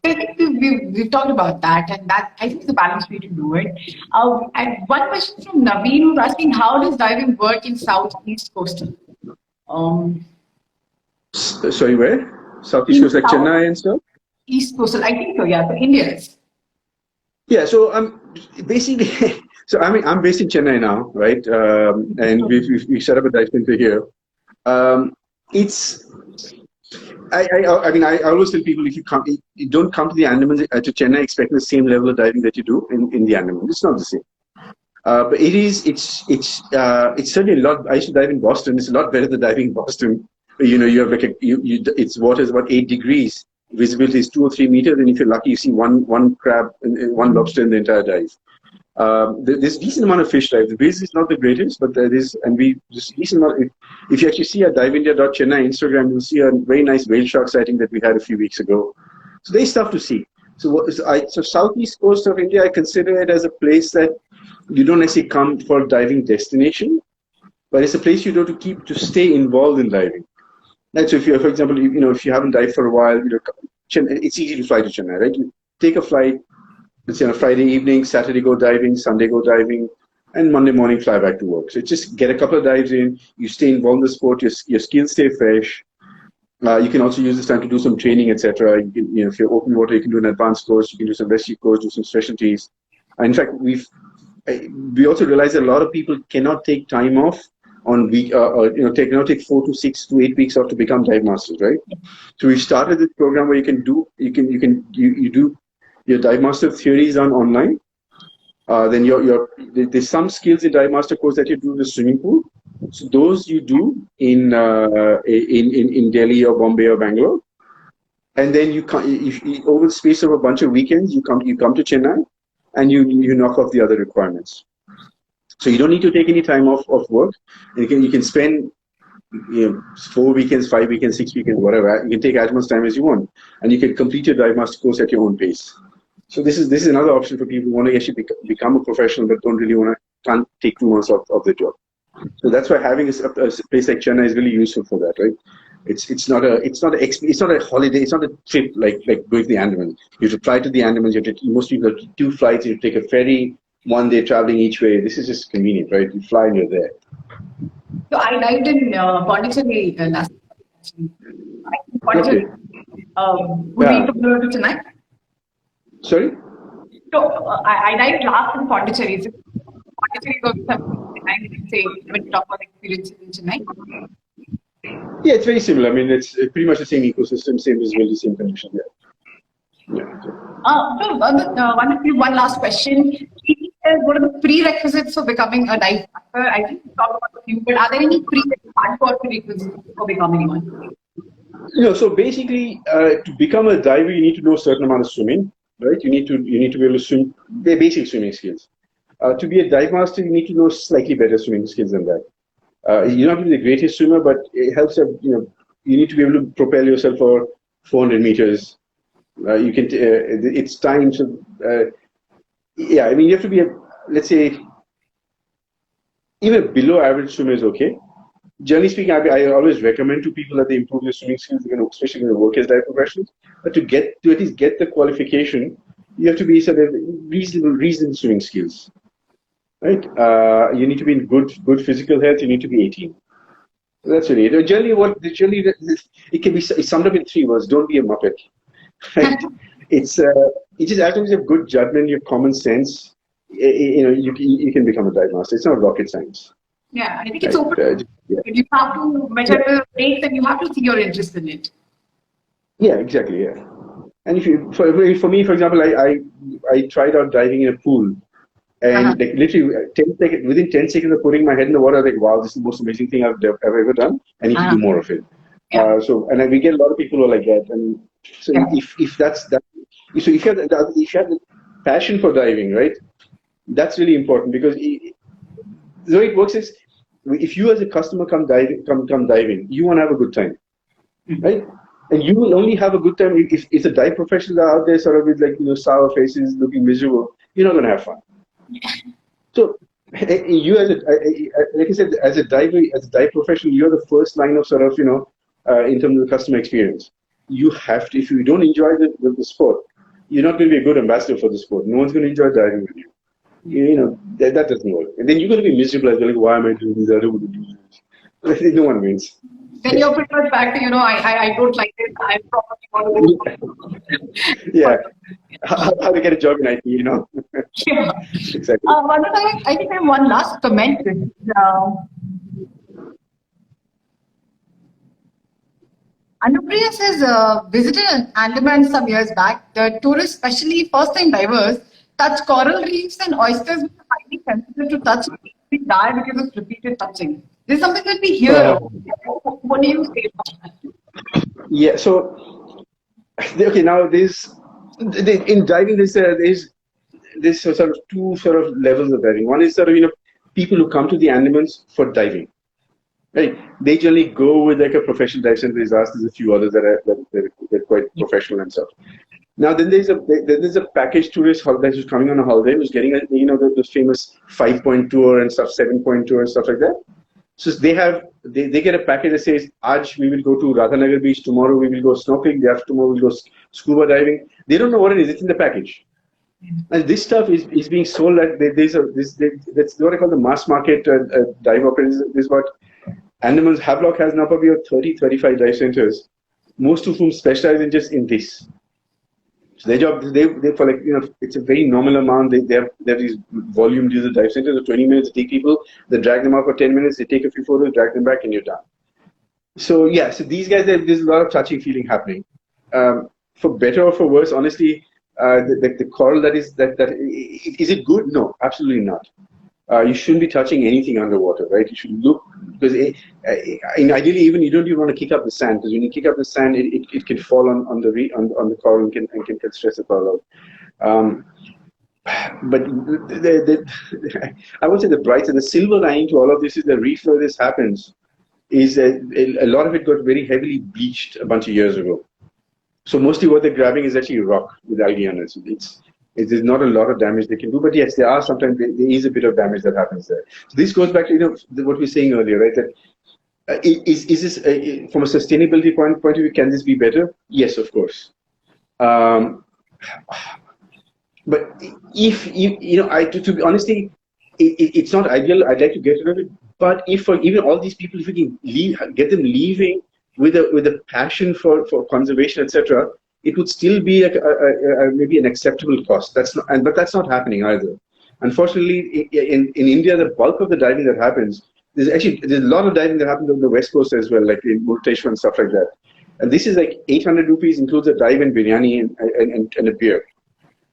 I think we've talked about that, and that I think is the balanced way to do it. And one question from Naveen who's asking, how does diving work in Southeast Coastal? Sorry, where? Southeast Coast, like Chennai and stuff? East Coastal, I think so, yeah, so India's. Yeah, so I'm basically, I'm based in Chennai now, right? And we set up a dive center here. I always tell people, if you don't come to the Andamans, to Chennai expecting the same level of diving that you do in the Andamans. It's not the same. But it's certainly a lot. I used to dive in Boston. It's a lot better than diving in Boston. You have it's water is about 8 degrees. Visibility is 2 or 3 meters, and if you're lucky, you see one crab and one lobster in the entire dive. There's a decent amount of fish dive. The base is not the greatest, but there is, and there's a decent amount. If you actually see our diveindia.chennai Instagram, you'll see a very nice whale shark sighting that we had a few weeks ago. So there's stuff to see. So southeast coast of India, I consider it as a place that you don't necessarily come for a diving destination, but it's a place you go to stay involved in diving. And so if you, for example, if you haven't dived for a while, it's easy to fly to Chennai, right? You take a flight, let's say on a Friday evening, Saturday go diving, Sunday go diving, and Monday morning fly back to work. So just get a couple of dives in, you stay involved in the sport, your skills stay fresh. You can also use this time to do some training, etc. If you're open water, you can do an advanced course, you can do some rescue course, do some specialties. In fact, we also realize that a lot of people cannot take time off on cannot take 4 to 6 to 8 weeks off to become dive masters, right? So we started this program where you do your dive master theories online. Then there's some skills in dive master course that you do in the swimming pool. So those you do in Delhi or Bombay or Bangalore, and then over the space of a bunch of weekends you come to Chennai, and you knock off the other requirements. So you don't need to take any time off of work. You can spend 4 weekends, 5 weekends, 6 weekends, whatever. You can take as much time as you want, and you can complete your dive master course at your own pace. So this is another option for people who want to actually become a professional but don't really can't take 2 months of the job. So that's why having a place like Chennai is really useful for that, right? It's not a holiday, it's not a trip like going to the Andamans. You have to fly to the Andamans. Most people have 2 flights. You take a ferry, 1 day traveling each way. This is just convenient, right? You fly and you're there. So I dived in Pondicherry last year. Pondicherry. Would be familiar to Chennai? Sorry? So I dived last in Pondicherry. So Pondicherry is also something I would say when you talk about experiences in Chennai. Yeah, it's very similar. I mean, it's pretty much the same ecosystem, same visual, same connection. Yeah. One last question. What are the prerequisites for becoming a dive master? I think we talked about a few, but are there any prerequisites for becoming one? So basically, to become a diver, you need to know a certain amount of swimming, right? You need to be able to swim, basic swimming skills. To be a dive master, you need to know slightly better swimming skills than that. You don't have to be the greatest swimmer, but it helps. You need to be able to propel yourself for 400 meters. You can. It's time. So, yeah, I mean, you have to be let's say, even below average swimmer is okay. Generally speaking, I always recommend to people that they improve their swimming skills, especially when they work as dive professionals. But to at least get the qualification, you have to be sort of reasonable swimming skills. Right? You need to be in good physical health. You need to be 18. That's really it. Generally, it can be summed up in 3 words. Don't be a muppet. Right? It's just as long as you have good judgment, you have common sense. You can become a dive master. It's not rocket science. Yeah, I think it's open. You have to measure the pace, and you have to see your interest in it. Yeah, exactly. Yeah, and if you, for me, for example, I tried out diving in a pool. And like literally 10 seconds, within 10 seconds of putting my head in the water, I was like, wow, this is the most amazing thing I've ever done. I need to do more of it. Yeah. And we get a lot of people who are like that. And so if that's that, so if you have the passion for diving, right, that's really important, because the way it works is, if you as a customer come diving, you want to have a good time, right? And you will only have a good time if the dive professionals are out there sort of with sour faces, looking miserable. You're not going to have fun. So you like I said, as a dive professional, you're the first line of sort of in terms of the customer experience. You have to. If you don't enjoy the sport, you're not going to be a good ambassador for the sport. No one's going to enjoy diving with you. That doesn't work. And then you're going to be miserable as well. Like, why am I doing this? I don't want to do this. No one wins. Then you're pretty much back to I don't like it. I probably want to do. Yeah. How to get a job in IT, Yeah. Exactly. I think I have one last comment. Anupriya has visited Andamans some years back. The tourists, especially first-time divers, touch coral reefs and oysters, which are highly sensitive to touch. We die because of repeated touching. This is something that we hear. What do you say about that? Yeah. So, okay. Now in diving, there's sort of 2 sort of levels of diving. One is sort of people who come to the Andamans for diving. Right, they generally go with like a professional dive center. There's a few others that are quite professional and stuff. Now then there's a package tourist who's coming on a holiday, who's getting the famous 5-point tour and stuff, 7-point tour and stuff like that. So they get a package that says, "Aj we will go to Radhanagar beach. Tomorrow we will go snorkeling. Day after tomorrow we'll go scuba diving." They don't know what it is. It's in the package. And this stuff is being sold like that's what I call the mass market dive operators. This is what Andamans Havelock has now probably 30-35 dive centers, most of whom specialize in this. So their job, they for like it's a very nominal amount. They have these volume user dive centers of 20 minutes. They take people, they drag them out for 10 minutes. They take a few photos, drag them back, and you're done. So yeah, so these guys, there's a lot of touchy feeling happening. For better or for worse, honestly, the coral is it good? No, absolutely not. You shouldn't be touching anything underwater, right? You should look, because ideally even you don't even want to kick up the sand, because when you kick up the sand, it can fall on the coral and can stress the coral out. But I would say the bright and the silver lining to all of this is the reef where this happens. is a lot of it got very heavily bleached a bunch of years ago. So mostly what they're grabbing is actually rock with algae on it. So there's not a lot of damage they can do, but yes, there are sometimes there is a bit of damage that happens there. So this goes back to what we were saying earlier, right? That is this from a sustainability point of view, can this be better? Yes, of course. But if to be honestly, it's not ideal. I'd like to get rid of it. But if for even all these people, if we can get them leaving with a passion for conservation, etc., it would still be maybe an acceptable cost. But that's not happening either. Unfortunately, in India, the bulk of the diving that happens, there's a lot of diving that happens on the west coast as well, like in Murteshwar and stuff like that. And this is like 800 rupees, includes a dive and biryani and a beer.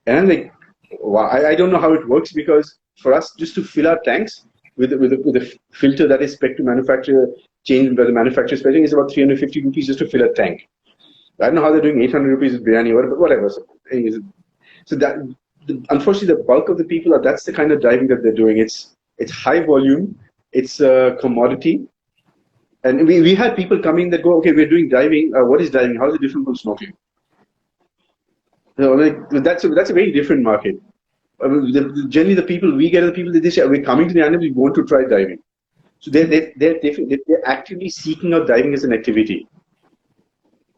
And I'm like, wow, I don't know how it works, because for us just to fill our tanks with a filter that is spec to manufacture, changed by the manufacturer specing, is about 350 rupees just to fill a tank. I don't know how they're doing 800 rupees with biryani, but whatever. So that, unfortunately, the bulk of the people that's the kind of diving that they're doing. It's high volume, it's a commodity. And we had people coming that go, okay, we're doing diving. What is diving? How is it different from snorkeling? That's a very different market. Generally, the people we get are the people that they say, we're coming to the Andamans, we want to try diving. So they're actively seeking out diving as an activity.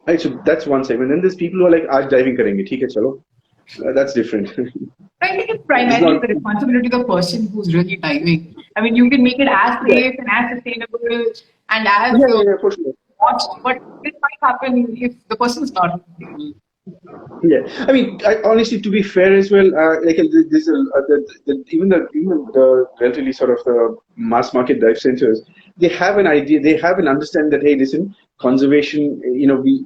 Right, so that's one segment. Then there's people who are like, "Aaj diving karenge, theek hai, chalo." That's different. I think it's primarily the responsibility of the person who's really diving. I mean, you can make it as safe and as sustainable and as for sure. watched, but this might happen if the person's not. Yeah, I mean, honestly, to be fair as well, even the relatively sort of the mass market dive centers, they have an idea, they have an understanding that, hey, listen, conservation, we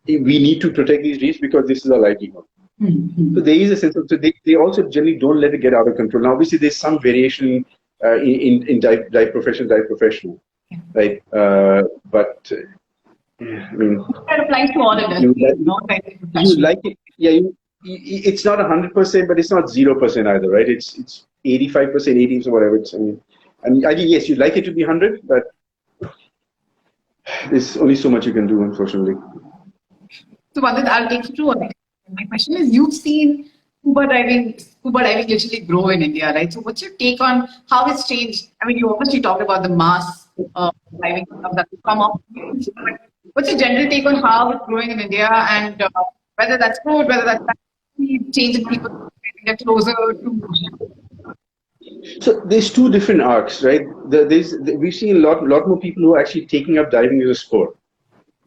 need to protect these reefs because this is our livelihood. Mm-hmm. So there is a sense of, so they also generally don't let it get out of control. Now, obviously, there's some variation in dive professional, yeah. Right? But I mean, that applies to all of us. You like it, yeah. It's not 100%, but it's not 0% either, right? It's 85%, 80%, or whatever. Yes, you'd like it to be 100, but there's only so much you can do, unfortunately. So, Vandit, I'll take you to it. My question is: you've seen scuba diving literally grow in India, right? So, what's your take on how it's changed? I mean, you obviously talked about the mass diving that will come up. What's your general take on how it's growing in India, and whether that's good, whether that's changing people get closer to? So there's two different arcs, right? We've seen a lot more people who are actually taking up diving as a sport,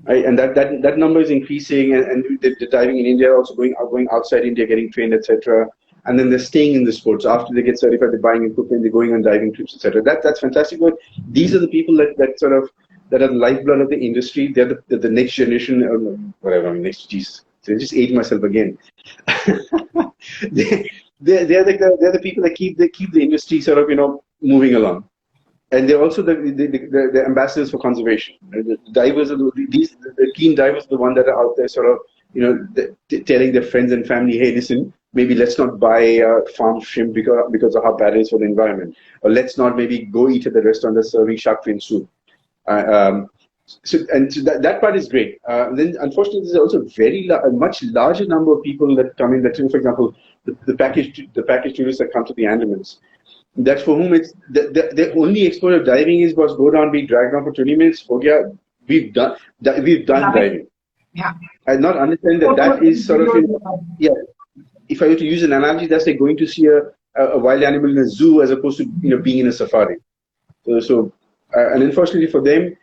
right? And that number is increasing, and the diving in India also going outside India, getting trained, etc. And then they're staying in the sport. So after they get certified, they're buying equipment, they're going on diving trips, etc. That's fantastic. But these are the people that are the lifeblood of the industry. They're the next generation, or whatever. I mean, next Jesus. So I just ate myself again. They're the people that keep the industry sort of moving along, and they're also the ambassadors for conservation. The divers are the keen divers are the ones that are out there sort of telling their friends and family, hey, listen, maybe let's not buy farm shrimp because of how bad it is for the environment, or let's not maybe go eat at the restaurant that's serving shark fin soup. So that part is great. Then, unfortunately, there's also a much larger number of people that come in. That, for example, the package tourists that come to the Andamans. That's for whom it's the only exposure of diving is was go down, be dragged down for 20 minutes. Okay, we've done diving. Yeah. I not understand that is sort of yeah. If I were to use an analogy, that's like going to see a wild animal in a zoo as opposed to being in a safari. So and unfortunately for them,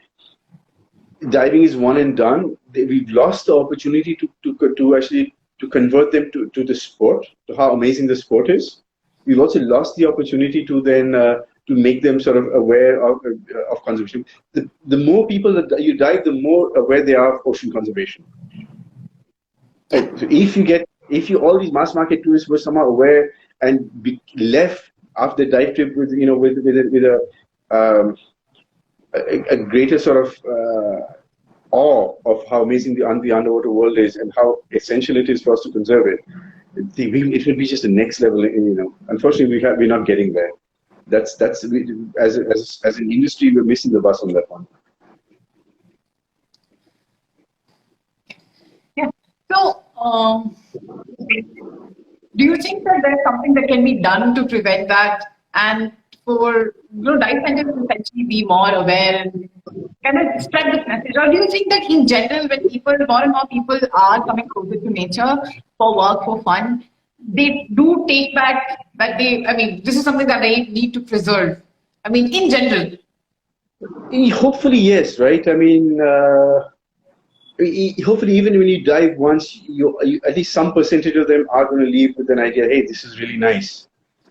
diving is one and done. We've lost the opportunity to actually convert them to the sport, to how amazing the sport is. We've also lost the opportunity to then to make them sort of aware of conservation. The more people that you dive, the more aware they are of ocean conservation. Right. So if all these mass market tourists were somehow aware and be left after the dive trip with a greater sort of awe of how amazing the underwater world is and how essential it is for us to conserve it. It will be just the next level. Unfortunately, we're not getting there. as an industry, we're missing the bus on that one. Yeah. So, do you think that there's something that can be done to prevent that, and for dive centers to essentially be more aware and kind of spread this message? Or do you think that in general, when more and more people are coming closer to nature for work, for fun, they do take back that this is something that they need to preserve? I mean, in general. Hopefully, yes, right? I mean, hopefully, even when you dive once, you at least some percentage of them are going to leave with an idea, hey, this is really nice.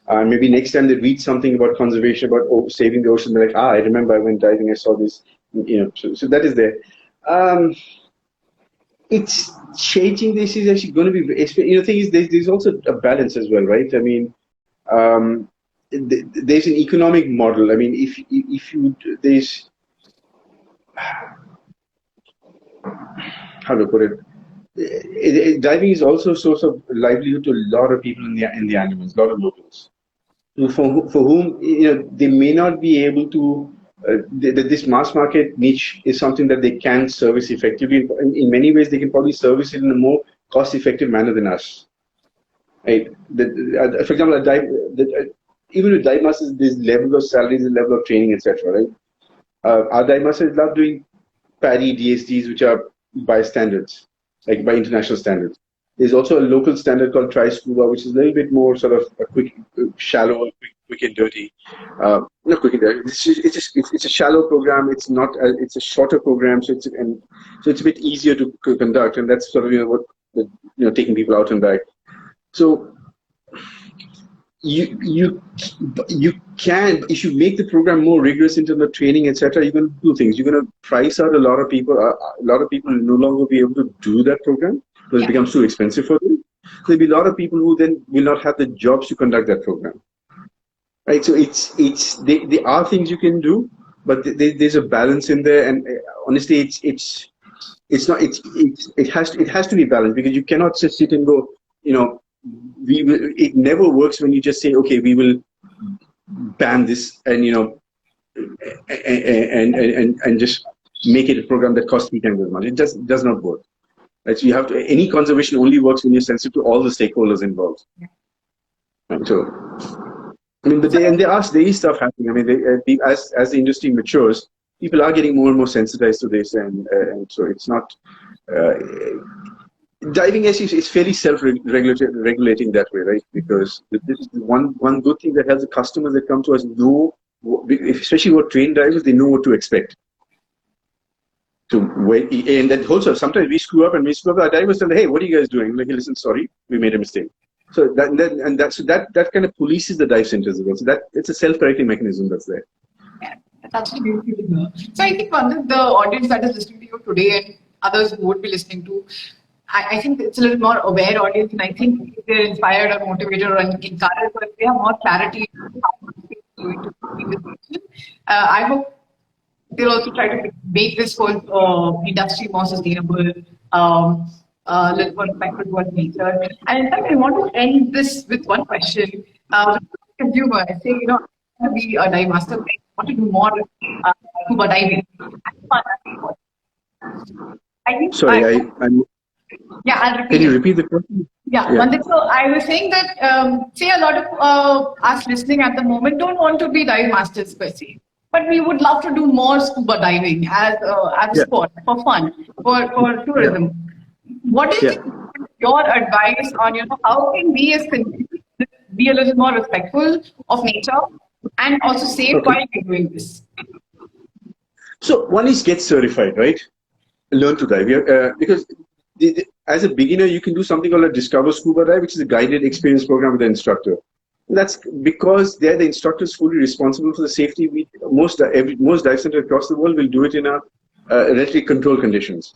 Maybe next time they read something about conservation, about saving the ocean, they're like, I remember I went diving, I saw this, so that is there. It's changing. This is actually going to be, the thing is, there's also a balance as well, right? I mean, there's an economic model. I mean, there's, how to put it, diving is also a source of livelihood to a lot of people in the Andamans, a lot of locals, for whom they may not be able to. This mass market niche is something that they can service effectively. In many ways, they can probably service it in a more cost-effective manner than us. Right? For example, even with dive masters, there's level of salaries, and level of training, etc. Right? Our dive masters love doing PADI DSDs, which are by standards, like by international standards. There's also a local standard called Try Scuba, which is a little bit more sort of a quick, shallow, quick and dirty. Not quick and dirty. It's a shallow program. It's not. It's a shorter program, so it's a bit easier to conduct, and that's sort of what taking people out and back. So you can, if you make the program more rigorous in terms of training, etc., you're going to do things. You're going to price out a lot of people. A lot of people will no longer be able to do that program because it becomes too expensive for them. There'll be a lot of people who then will not have the jobs to conduct that program. Right. So there are things you can do, but there's a balance in there. And honestly, it has to be balanced, because you cannot just sit and go, it never works when you just say, okay, we will ban this and and just make it a program that costs 3 times as much. It just does not work. Right? So you have to, any conservation only works when you're sensitive to all the stakeholders involved. Right? So, I mean, but there is stuff happening. I mean, as the industry matures, people are getting more and more sensitized to this, and so it's not. Diving is fairly self-regulating that way, right? Because one good thing that has the customers that come to us know, especially who are trained divers, they know what to expect. And then also sometimes we screw up, our divers say, hey, what are you guys doing? Like, listen, sorry, we made a mistake. So that kind of polices the dive centers as well. So it's a self-correcting mechanism that's there. Yeah, that's actually beautiful to know. So I think one of the audience that is listening to you today and others who would be listening to, I think it's a little more aware audience, and I think if they're inspired or motivated or encouraged, or if they have more clarity on how to do this, I hope they'll also try to make this whole industry more sustainable, a little more respectful towards nature. And in fact, I want to end this with one question. Consumer, I say, I want to be a dive master, I want to do more scuba diving. I'll repeat. Can you repeat the question? Yeah. Vandit, so I was saying that, say a lot of us listening at the moment don't want to be dive masters per se, but we would love to do more scuba diving as a sport, for fun, for tourism. Yeah. What is your advice on, how can we as consumers be a little more respectful of nature and also safe while we're doing this? So one is get certified, right? Learn to dive, because as a beginner, you can do something called a Discover Scuba Dive, which is a guided experience program with the instructor. And that's because the instructor is fully responsible for the safety. Most dive centers across the world will do it in a relatively controlled conditions.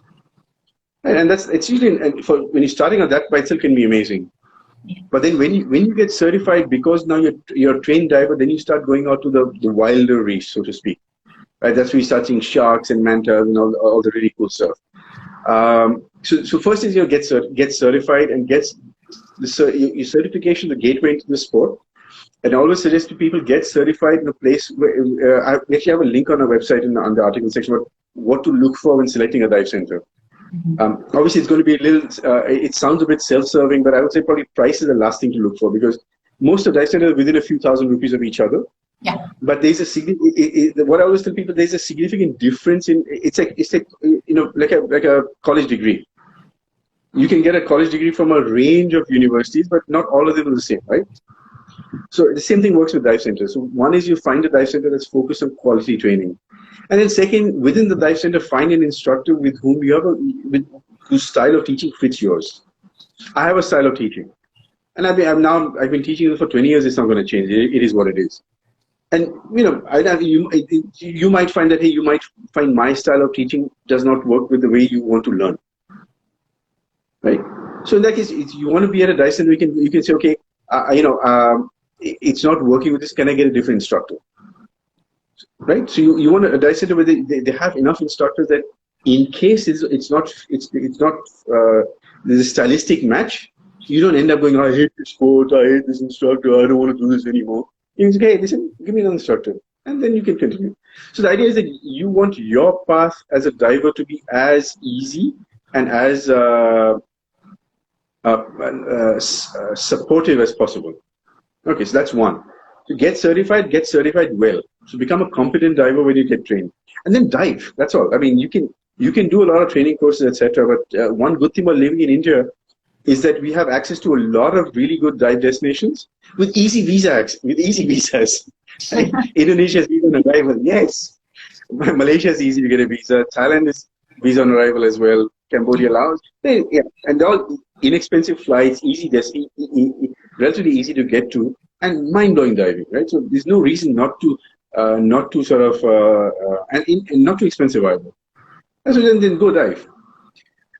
And it's usually, when you're starting out, that by itself can be amazing. But then when you get certified, because now you're a trained diver, then you start going out to the wilder reefs, so to speak. Right? That's where you start seeing sharks and mantas and all the really cool stuff. So first is get certified and get your certification, the gateway into the sport. And I always suggest to people get certified in a place where I actually have a link on our website on the article section about what to look for when selecting a dive center. Obviously, it's going to be a little. It sounds a bit self-serving, but I would say probably price is the last thing to look for because most of dive centers are within a few thousand rupees of each other. Yeah. But there's what I always tell people, there's a significant difference in it's like like a college degree. You can get a college degree from a range of universities, but not all of them are the same, right? So the same thing works with dive centers. So one is you find a dive center that's focused on quality training. And then second, within the dive center, find an instructor with whom you have whose style of teaching fits yours. I have a style of teaching. And I've been teaching for 20 years. It's not going to change. It is what it is. And, you might find that, hey, you might find my style of teaching does not work with the way you want to learn. Right? So in that case, if you want to be at a dive center, you can say, okay, it's not working with this. Can I get a different instructor? Right. So you want a dive center where they have enough instructors that in case it's not there's a stylistic match, you don't end up going, I hate this sport, I hate this instructor, I don't want to do this anymore. You say, hey, listen, give me another instructor, and then you can continue. So the idea is that you want your path as a diver to be as easy and as supportive as possible. Okay, so that's one. To get certified well. So become a competent diver when you get trained, and then dive. That's all. I mean, you can do a lot of training courses, etc. But one good thing about living in India is that we have access to a lot of really good dive destinations with easy visas. Right? Indonesia is visa on arrival. Yes. Malaysia is easy to get a visa. Thailand is visa on arrival as well. Cambodia, Laos. Yeah, and all inexpensive flights, relatively easy to get to. And mind-blowing diving, right? So there's no reason not to sort of and not too expensive either. And so then go dive.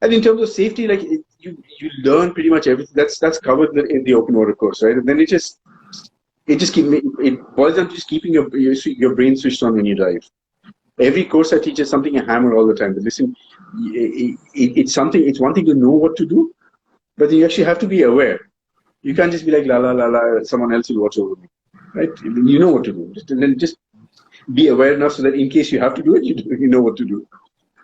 And in terms of safety, like you learn pretty much everything that's covered in the open water course, right? And then it boils down to just keeping your brain switched on when you dive. Every course I teach is something I hammer all the time. But listen, it's one thing to know what to do, but you actually have to be aware. You can't just be like, la, la, la, la, someone else will watch over me, right? You know what to do. Just be aware enough so that in case you have to do it, you know what to do.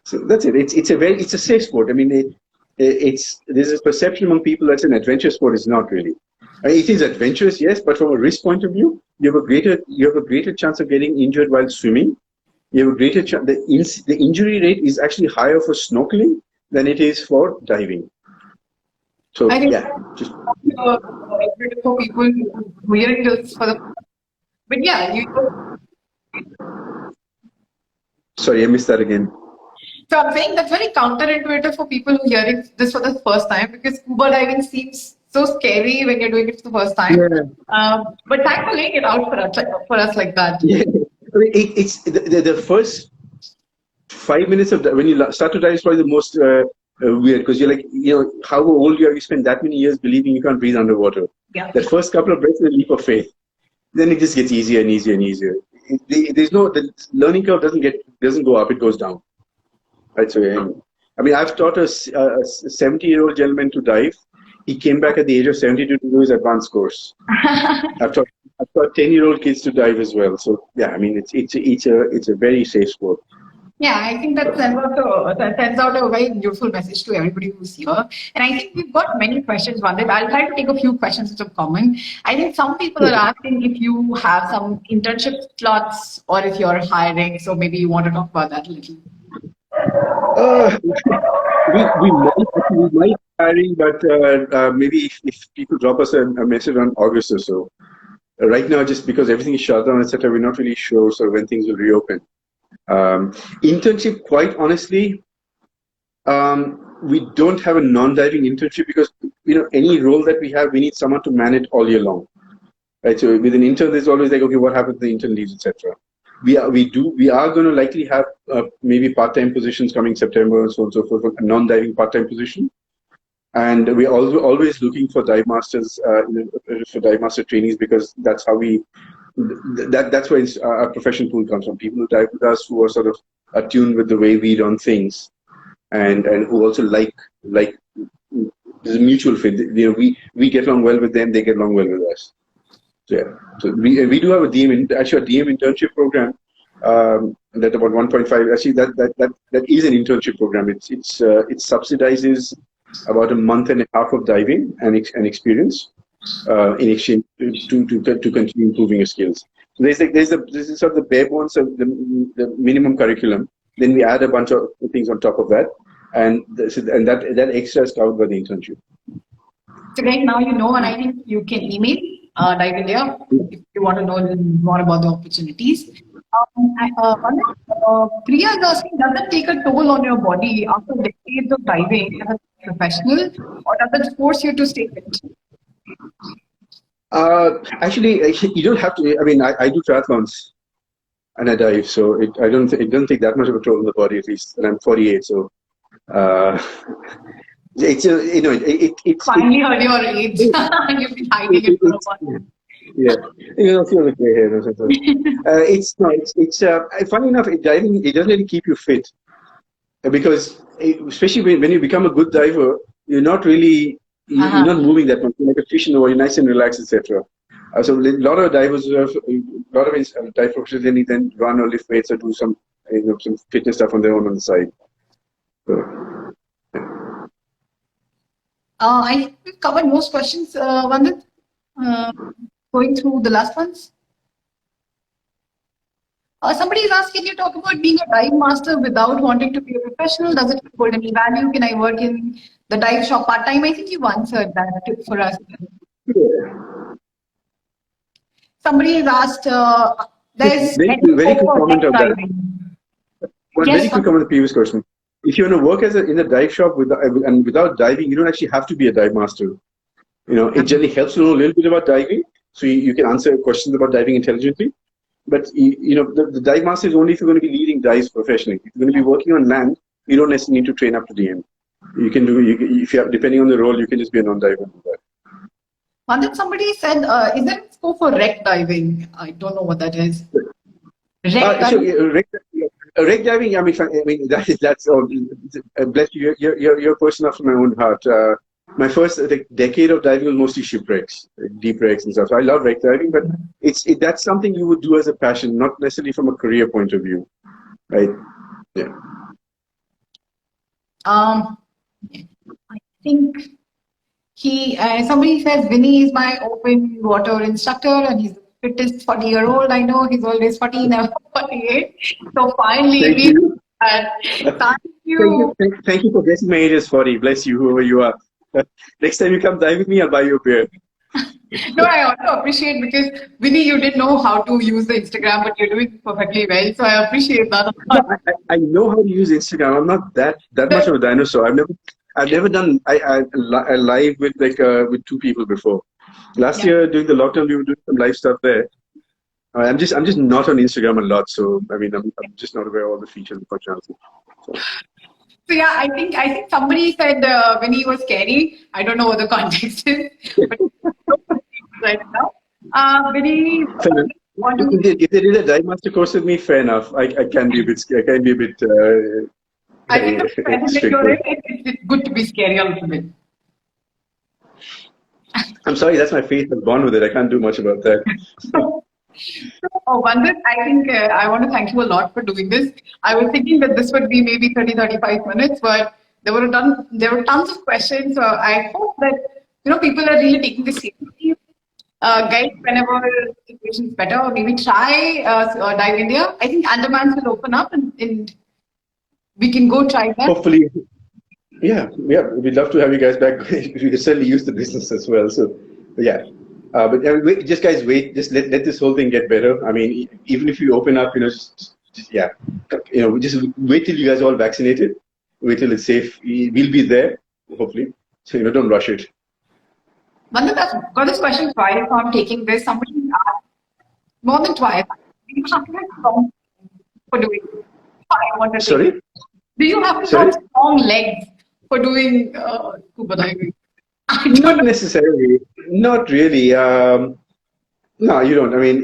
So that's it. It's a safe sport. I mean, there's a perception among people that's an adventure sport. It's not really. It is adventurous, yes, but from a risk point of view, you have a greater chance of getting injured while swimming. You have a greater chance. The injury rate is actually higher for snorkeling than it is for diving. So yeah, just for people hearing this but yeah, sorry, I missed that again. So I'm saying that's very counterintuitive for people who are hearing this for the first time because scuba diving seems so scary when you're doing it for the first time. Yeah. But thanks for laying it out for us like that. Yeah. I mean, it's the first 5 minutes of when you start to dive is probably the most weird because you're like, however old you are, you spend that many years believing you can't breathe underwater. Yeah. That first couple of breaths is a leap of faith. Then it just gets easier and easier and easier. The learning curve doesn't go up, it goes down. Right. So I mean, I've taught a 70-year-old gentleman to dive. He came back at the age of 72 to do his advanced course. I've taught 10-year-old kids to dive as well. So yeah, I mean, it's a very safe sport. Yeah, I think that sends out a very useful message to everybody who's here. And I think we've got many questions, Vandit. I'll try to take a few questions which have common. I think some people are asking if you have some internship slots or if you're hiring. So maybe you want to talk about that a little. We might be hiring, but maybe if people drop us a message on August or so. Right now, just because everything is shut down, etc., we're not really sure when things will reopen. Internship, quite honestly, we don't have a non-diving internship because any role that we have, we need someone to man it all year long. Right. So with an intern, there's always like, okay, what happens if the intern leaves, etc. We are going to likely have maybe part-time positions coming September and so on and so forth, a non-diving part-time position. And we're also always looking for dive masters, for dive master trainees, because that's how that's where our professional pool comes from. People who dive with us who are sort of attuned with the way we run things, and who also like there's a mutual fit. We get along well with them, they get along well with us. So yeah, so we do have a actually a DM internship program that about 1.5. Actually, that is an internship program. It subsidizes about a month and a half of diving and experience in exchange to continue improving your skills. So this is sort of the bare bones of the minimum curriculum. Then we add a bunch of things on top of that, and that extra is covered by the internship. So right now you know, and I think you can email Dive India if you want to know more about the opportunities. Priya is asking, does it take a toll on your body after decades of diving as a professional, or does it force you to stay fit? Actually, you don't have to. I mean, I do triathlons and I dive, so it doesn't take that much of a toll on the body, at least. And I'm 48, so it's it's finally heard your age. You've been hiding it for a while. Yeah, you don't feel the gray hair or something. It's funny enough. Diving, it doesn't really keep you fit because especially when you become a good diver, you're not really you're not moving that much. You're like a fish in the water, you're nice and relaxed, etc. So a lot of divers have a lot of dive professionals then run or lift weights or do some some fitness stuff on their own on the side. So, I think we've covered most questions, Vandit. Going through the last ones. Somebody is asking, you talk about being a dive master without wanting to be a professional. Does it hold any value? Can I work in the dive shop part-time? I think you've answered that for us. yeah. Somebody has asked, there's very quick comment on that. One very quick comment on the previous question. If you want to work in a dive shop without diving, you don't actually have to be a dive master. It generally helps to know a little bit about diving, so you can answer questions about diving intelligently. But the dive master is only if you're going to be leading dives professionally. If you're going to be working on land, you don't necessarily need to train up to DM. You can do if you have, depending on the role, you can just be a non-diver. Vandit, somebody said, is there a scope for wreck diving? I don't know what that is. Wreck diving. I mean that's bless you. You're a person after my own heart. My first decade of diving was mostly shipwrecks, deep wrecks and stuff. So I love wreck diving, but that's something you would do as a passion, not necessarily from a career point of view, right? Yeah. I think somebody says Vinny is my open water instructor and he's the fittest 40-year-old I know. He's always 40, never 48. So finally, thank you. Thank you. Thank you for guessing my age is 40. Bless you, whoever you are. Next time you come dive with me, I'll buy you a beer. No, I also appreciate because Vinny, you didn't know how to use the Instagram, but you're doing perfectly well. So I appreciate that. I know how to use Instagram. I'm not that much of a dinosaur. I've never done a live with with two people before. Last year during the lockdown, we were doing some live stuff there. I'm just not on Instagram a lot, so I mean I'm just not aware of all the features and functionality. So yeah, I think somebody said Vinny was scary. I don't know what the context is, but right now, Vinny. If they did a dive master course with me, fair enough. I can be a bit scary. I can be a bit. I think it's good to be scary a little bit. I'm sorry, that's my faith. I'm born with it. I can't do much about that. Vandit, I think I want to thank you a lot for doing this. I was thinking that this would be maybe 30-35 minutes, but there were tons of questions. So I hope that people are really taking this seriously. Guys, whenever the situation is better, maybe try Dive India. I think Andamans will open up and we can go try that. Hopefully. Yeah. We'd love to have you guys back. We could certainly use the business as well. So, yeah. But wait, just wait. Just let this whole thing get better. I mean, even if you open up, just wait till you guys are all vaccinated. Wait till it's safe. We'll be there, hopefully. So don't rush it. Vandit, I've got this question twice. So I'm taking this. Somebody asked more than twice. Do you have to have strong for doing it? Sorry? Do you have to have strong legs for doing scuba diving? Not necessarily. Not really. No, you don't. I mean,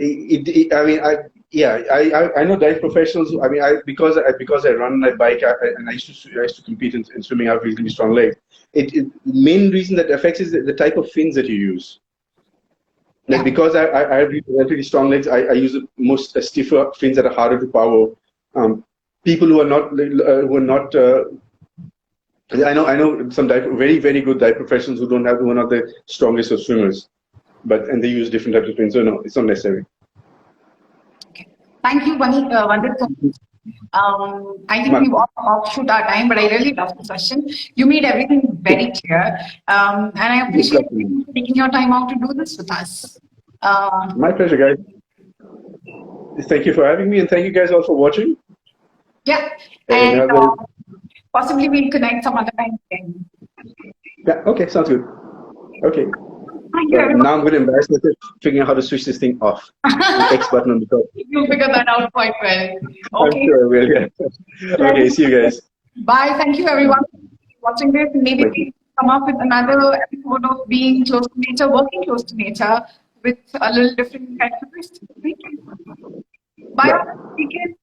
I know dive professionals. I mean, because I run and I bike and I used to compete in swimming. I have reasonably strong legs. The main reason that affects is the type of fins that you use. Like because I have relatively strong legs, I use most stiffer fins that are harder to power. People who are not I know some very good dive professionals who are not the strongest of swimmers, and they use different types of fins. So no, it's not necessary. Okay. Thank you, Vandit. I think we've offshoot our time, but I really loved the session. You made everything very clear, and I appreciate you taking your time out to do this with us. My pleasure, guys. Thank you for having me, and thank you guys all for watching. Yeah, and possibly we'll connect some other time again. Yeah, okay, sounds good. Okay. Thank you, everyone. Now I'm going to embarrass myself figuring out how to switch this thing off. The X button on the top. You'll figure that out quite well. Okay. I'm sure I will, yeah. Okay, see you guys. Bye. Thank you, everyone, for watching this. Maybe we come up with another episode of being close to nature, working close to nature with a little different characteristics. Bye. Yeah.